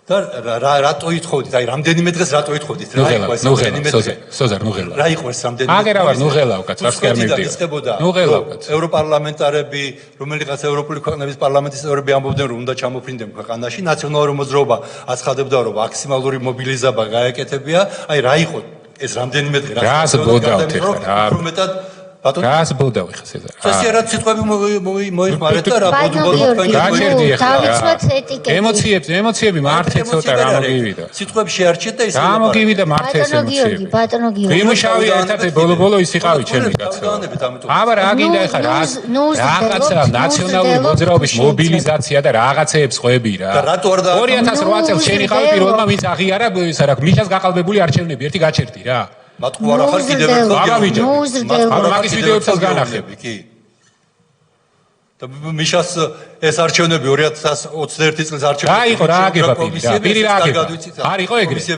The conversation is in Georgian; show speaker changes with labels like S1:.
S1: და რატო ითხოვდით? აი, რამდენიმე დღეს რატო ითხოვდით?
S2: რა იყო ეს? სოზარ, ნუღელა.
S1: რა იყო ეს რამდენიმე?
S2: აგერა ვარ ნუღელავ კაც, რა შეხერ მივდივარ. ნუღელავ კაც.
S1: ევროპარლამენტარები, რომელიღაც ევროპული ქვეყნების პარლამენტის წევრები ამბობდნენ, რომ უნდა ჩამოფრინდნენ ქვეყანაში, ნაციონალური მოძრაობა აცხადებდა, რომ მაქსიმალური მობილიზება გაეკეთებია. აი, რა იყო ეს რამდენიმე დღე?
S2: რას ბოდავთ ეხლა?
S1: მეტად ბატონო
S2: რას ბოდავ ეხლა სეზარ?
S1: წესიერად სიტყვები მოიხმარეთ და რა ბოდბოდოთ
S2: გაჩერდი ეხლა.
S3: დავიცვათ ეტიკეტი.
S2: ემოციები მართე ცოტა რა მოგივიდა.
S1: სიტყვები შეარჩიეთ და ისე
S2: გამოგივიდა მართე ეს ემოციები.
S3: ბატონო გიორგი.
S2: ვიმუშავე ერთად ბოლო ის იყავი ჩემი კაცო. აბა რა გინდა ეხლა რაღაცა ნაციონალური მოძრაობის მობილიზაცია და რაღაცეებს ყვები რა. 2008 წელს შენ იყავი პირველმა ვინც აღიარა ისა რა მიშას გაყალბებული არჩევნები ერთი გაჩერდი რა.
S1: მათყუ არ ახალ კიდევ ერთხელ
S2: მაგის ვიდეოებსაც განახები
S1: კი და მიშას ეს არჩევნები 2021 წლის არჩევნები
S2: რა იყო რა აგება პირი რა აგება არ იყო ეგრე